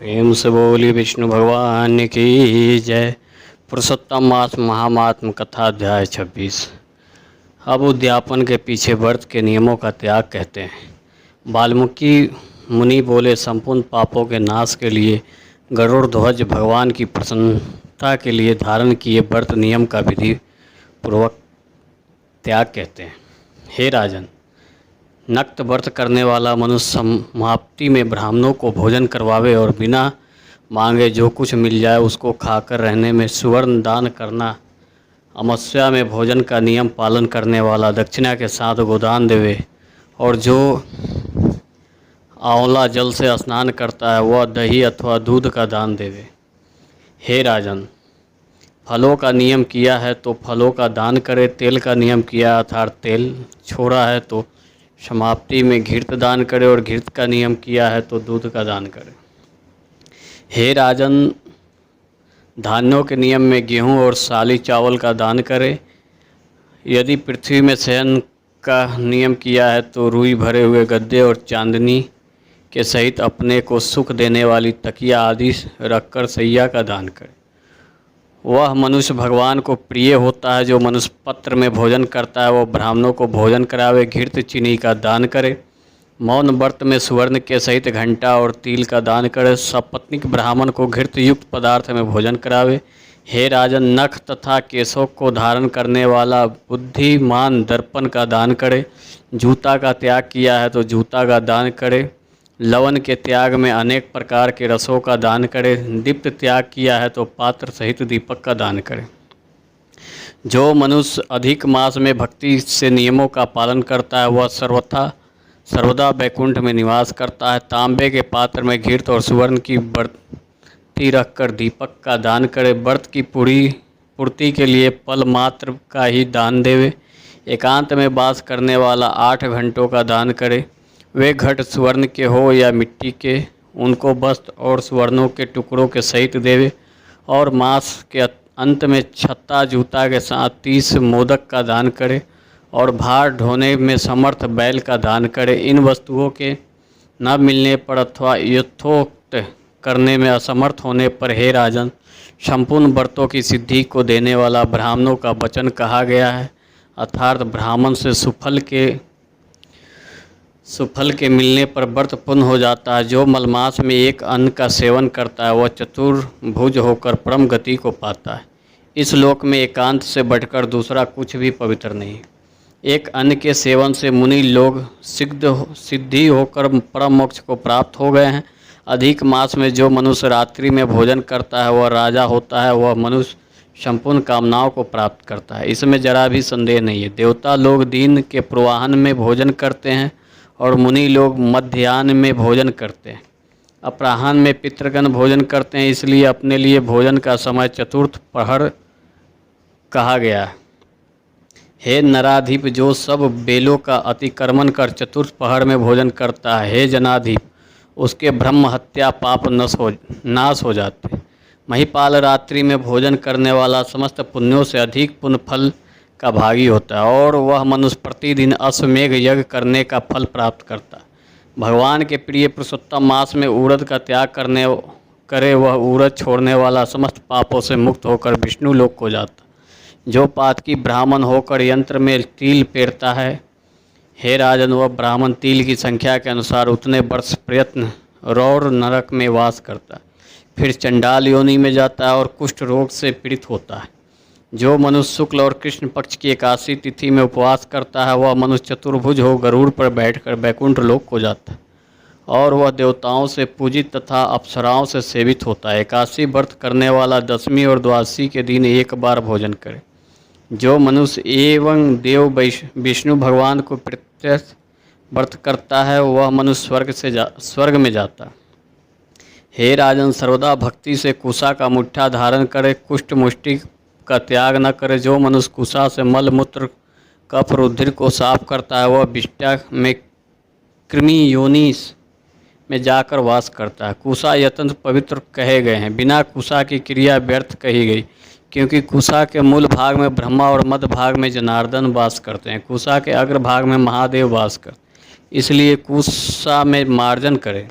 प्रेम से बोली विष्णु भगवान की जय। पुरुषोत्तम मास महात्म कथा अध्याय 26। अब उद्यापन के पीछे व्रत के नियमों का त्याग कहते हैं। वाल्मीकि मुनि बोले, संपूर्ण पापों के नाश के लिए गरुड़ ध्वज भगवान की प्रसन्नता के लिए धारण किए व्रत नियम का विधि पूर्वक त्याग कहते हैं। हे राजन, नक्त व्रत करने वाला मनुष्य समाप्ति में ब्राह्मणों को भोजन करवावे और बिना मांगे जो कुछ मिल जाए उसको खाकर रहने में सुवर्ण दान करना, अमावस्या में भोजन का नियम पालन करने वाला दक्षिणा के साथ गोदान देवे और जो आंवला जल से स्नान करता है वह दही अथवा दूध का दान देवे। हे राजन, फलों का नियम किया है तो फलों का दान करे, तेल का नियम किया अर्थात तेल छोड़ा है तो समाप्ति में घृत दान करे और घृत का नियम किया है तो दूध का दान करे। हे राजन, धान्यों के नियम में गेहूं और साली चावल का दान करे। यदि पृथ्वी में शयन का नियम किया है तो रुई भरे हुए गद्दे और चांदनी के सहित अपने को सुख देने वाली तकिया आदि रखकर सैया का दान करे। वह मनुष्य भगवान को प्रिय होता है जो मनुष्य पत्र में भोजन करता है वह ब्राह्मणों को भोजन करावे, घृत चीनी का दान करे। मौन व्रत में सुवर्ण के सहित घंटा और तिल का दान करे। सपत्नीक ब्राह्मण को घृत युक्त पदार्थ में भोजन करावे। हे राजन, नख तथा केशों को धारण करने वाला बुद्धिमान दर्पण का दान करे। जूता का त्याग किया है तो जूता का दान करे। लवन के त्याग में अनेक प्रकार के रसों का दान करे। दीप्त त्याग किया है तो पात्र सहित दीपक का दान करे। जो मनुष्य अधिक मास में भक्ति से नियमों का पालन करता है वह सर्वदा वैकुंठ में निवास करता है। तांबे के पात्र में घृत और सुवर्ण की बर्ती रखकर दीपक का दान करे। व्रत की पूर्ति के लिए पल मात्र का ही दान देवे। एकांत में वास करने वाला 8 घंटों का दान करे। वे घट सुवर्ण के हो या मिट्टी के, उनको वस्त्र और सुवर्णों के टुकड़ों के सहित देवे और मास के अंत में छत्ता जूता के साथ 30 मोदक का दान करे और भार ढोने में समर्थ बैल का दान करे। इन वस्तुओं के न मिलने पर अथवा यथोक्त करने में असमर्थ होने पर हे राजन, संपूर्ण व्रतों की सिद्धि को देने वाला ब्राह्मणों का वचन कहा गया है, अर्थात ब्राह्मण से सुफल के मिलने पर व्रत पूर्ण हो जाता है। जो मलमास में एक अन्न का सेवन करता है वह चतुर्भुज होकर परम गति को पाता है। इस लोक में एकांत से बढ़कर दूसरा कुछ भी पवित्र नहीं। एक अन्न के सेवन से मुनि लोग सिद्धि होकर परम मोक्ष को प्राप्त हो गए हैं। अधिक मास में जो मनुष्य रात्रि में भोजन करता है वह राजा होता है। वह मनुष्य संपूर्ण कामनाओं को प्राप्त करता है, इसमें जरा भी संदेह नहीं है। देवता लोग दिन के पूर्वाह्न में भोजन करते हैं और मुनि लोग मध्याह्न में भोजन करते हैं। अपराह्न में पितृगण भोजन करते हैं, इसलिए अपने लिए भोजन का समय चतुर्थ प्रहर कहा गया है। हे नराधिप, जो सब बेलों का अतिक्रमण कर चतुर्थ प्रहर में भोजन करता है, हे जनाधिप, उसके ब्रह्म हत्या पाप नाश हो जाते। महिपाल, रात्रि में भोजन करने वाला समस्त पुण्यों से अधिक पुण्य फल का भागी होता है और वह मनुष्य प्रतिदिन अश्वमेघ यज्ञ करने का फल प्राप्त करता है। भगवान के प्रिय पुरुषोत्तम मास में उड़द का त्याग करे वह उड़द छोड़ने वाला समस्त पापों से मुक्त होकर विष्णु लोक को जाता। जो पातकी ब्राह्मण होकर यंत्र में तिल पेरता है, हे राजन, वह ब्राह्मण तिल की संख्या के अनुसार उतने वर्ष प्रयत्न रौर नरक में वास करता है, फिर चंडाल योनि में जाता है और कुष्ठ रोग से पीड़ित होता है। जो मनुष्य शुक्ल और कृष्ण पक्ष की एकादशी तिथि में उपवास करता है वह मनुष्य चतुर्भुज हो गरुड़ पर बैठकर बैकुंठ लोक को जाता है और वह देवताओं से पूजित तथा अप्सराओं से सेवित होता है। एकादशी व्रत करने वाला 10वीं और द्वादशी के दिन एक बार भोजन करे। जो मनुष्य एवं देव विष्णु भगवान को प्रत्यक्ष व्रत करता है वह मनुष्य स्वर्ग में जाता है। हे राजन, सर्वदा भक्ति से कुशा का मुट्ठा धारण करे, कुष्ठ मुष्टि का त्याग न करे। जो मनुष्य कुशा से मल मूत्र कफ रुधिर को साफ करता है वह विष्टा में कृमि योनिस में जाकर वास करता है। कुशा यतन पवित्र कहे गए हैं, बिना कुशा की क्रिया व्यर्थ कही गई, क्योंकि कुशा के मूल भाग में ब्रह्मा और मध्य भाग में जनार्दन वास करते हैं। कुशा के अग्र भाग में महादेव वास करते हैं, इसलिए कुशा में मार्जन करें।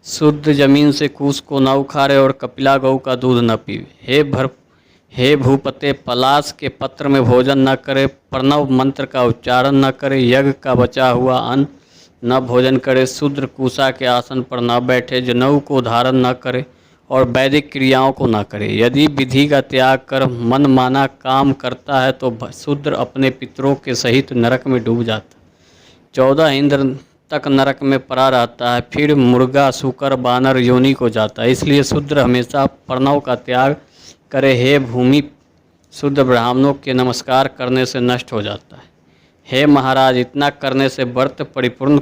शुद्ध जमीन से कूस को न उखाड़े और कपिला गऊ का दूध न पीवे। हे भूपते, पलाश के पत्र में भोजन न करे, प्रणव मंत्र का उच्चारण न करे, यज्ञ का बचा हुआ अन्न न भोजन करे, शूद्र कुशा के आसन पर न बैठे, जनेऊ को धारण न करे और वैदिक क्रियाओं को न करे। यदि विधि का त्याग कर मन माना काम करता है तो शूद्र अपने पितरों के सहित नरक में डूब जाता है। 14 इंद्र तक नरक में पड़ा रहता है, फिर मुर्गा, सूकर, बानर योनि को जाता है। इसलिए शूद्र हमेशा प्रणव का त्याग करे। हे भूमि, शुद्ध ब्राह्मणों के नमस्कार करने से नष्ट हो जाता है। हे महाराज, इतना करने से व्रत परिपूर्ण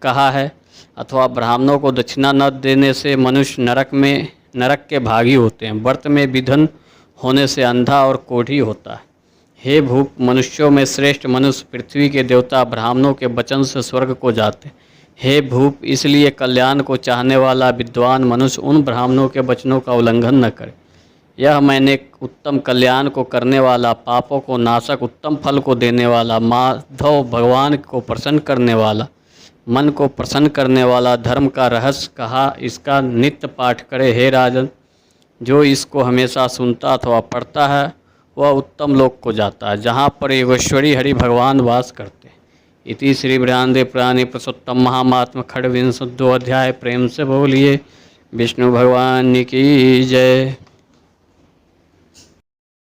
कहा है, अथवा ब्राह्मणों को दक्षिणा न देने से मनुष्य नरक के भागी होते हैं। व्रत में विघ्न होने से अंधा और कोढ़ी होता है। हे भूप, मनुष्यों में श्रेष्ठ मनुष्य पृथ्वी के देवता ब्राह्मणों के वचन से स्वर्ग को जाते। हे भूप, इसलिए कल्याण को चाहने वाला विद्वान मनुष्य उन ब्राह्मणों के वचनों का उल्लंघन न करे। यह मैंने उत्तम कल्याण को करने वाला, पापों को नाशक, उत्तम फल को देने वाला, माधव भगवान को प्रसन्न करने वाला, मन को प्रसन्न करने वाला धर्म का रहस्य कहा। इसका नित्य पाठ करे। हे राजन, जो इसको हमेशा सुनता अथवा पढ़ता है वह उत्तम लोक को जाता है, जहाँ पर योगेश्वरी हरि भगवान वास करते हैं। इति श्री बृहदेव पुराणे पुरुषोत्तम महात्म खंड 20 अध्याय। प्रेम से बोलिए विष्णु भगवान की जय।